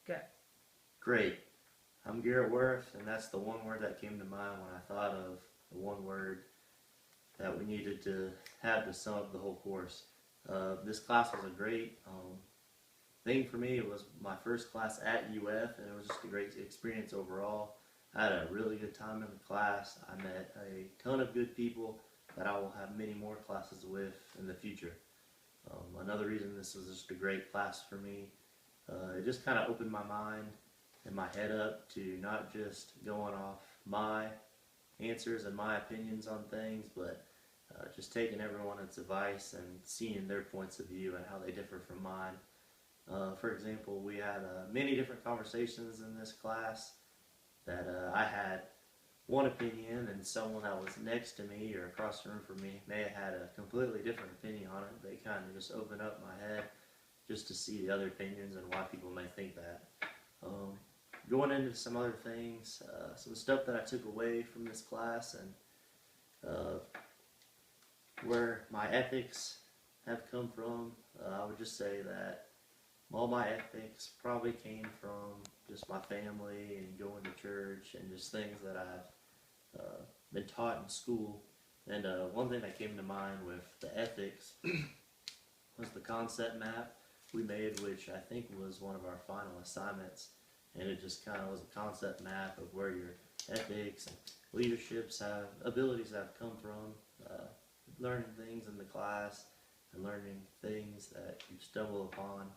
Go. Great. I'm Garrett Worth, and that's the one word that came to mind when I thought of the one word that we needed to have to sum up the whole course. This class was a great thing for me. It was my first class at UF, and it was just a great experience overall. I had a really good time in the class. I met a ton of good people that I will have many more classes with in the future. Another reason this was just a great class for me, it just kind of opened my mind and my head up to not just going off my answers and my opinions on things, but just taking everyone's advice and seeing their points of view and how they differ from mine. For example, we had many different conversations in this class that I had one opinion, and someone that was next to me or across the room from me may have had a completely different opinion on it. They kind of just opened up my head just to see the other opinions and why people may think that. Um, Going into some other things, some stuff that I took away from this class and uh, where my ethics have come from, I would just say that all my ethics probably came from just my family and going to church and just things that I've been taught in school. And one thing that came to mind with the ethics was the concept map we made, which I think was one of our final assignments. And it just kind of was a concept map of where your ethics and leaderships have abilities have come from, learning things in the class and learning things that you stumble upon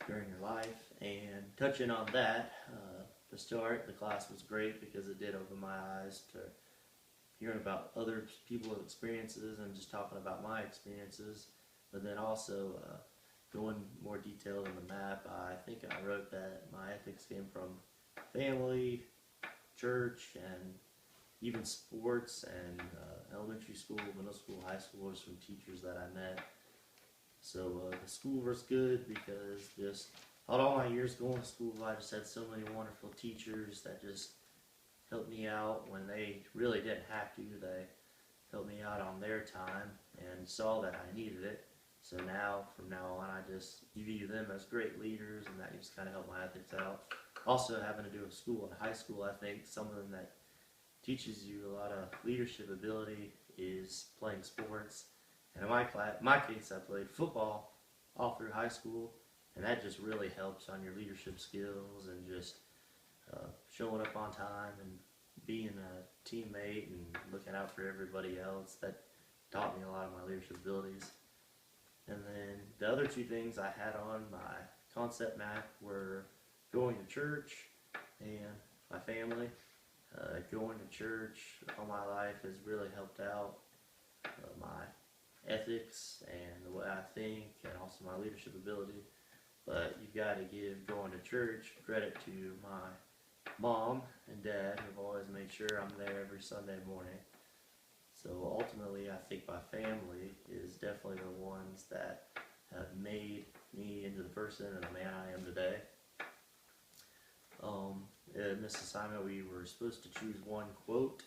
during your life. And touching on that, to start, the class was great because it did open my eyes to hearing about other people's experiences and just talking about my experiences. But then also going more detailed in the map, I think I wrote that my ethics came from family, church, and even sports and elementary school, middle school, high school, was from teachers that I met. So the school was good because just out all my years going to school, I just had so many wonderful teachers that just helped me out when they really didn't have to. They helped me out on their time and saw that I needed it. So now, from now on, I just view them as great leaders, and that just kind of helped my ethics out. Also, having to do with school and high school, I think something that teaches you a lot of leadership ability is playing sports. And in my case, I played football all through high school, and that just really helps on your leadership skills and just showing up on time and being a teammate and looking out for everybody else. That taught me a lot of my leadership abilities. And then the other two things I had on my concept map were going to church and my family. Going to church all my life has really helped out my ethics and the way I think and also my leadership ability. But you've got to give going to church credit to my mom and dad, who've always made sure I'm there every Sunday morning. So ultimately, I think my family is definitely the ones that have made me into the person and the man I am today. In this assignment, we were supposed to choose one quote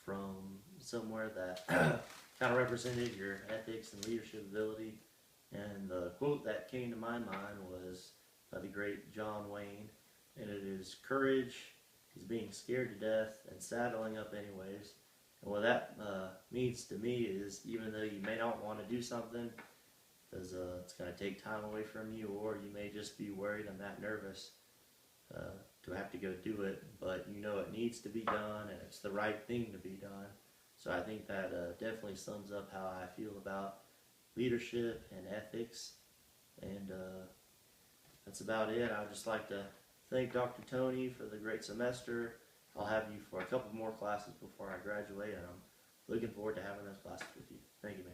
from somewhere that kind of represented your ethics and leadership ability. And the quote that came to my mind was by the great John Wayne, and it is, "Courage is being scared to death and saddling up anyways." And what that means to me is, even though you may not want to do something because it's going to take time away from you, or you may just be worried and that nervous to have to go do it, but you know it needs to be done and it's the right thing to be done. So I think that definitely sums up how I feel about leadership and ethics. And that's about it. I'd just like to thank Dr. Tony for the great semester. I'll have you for a couple more classes before I graduate, and I'm looking forward to having those classes with you. Thank you, man.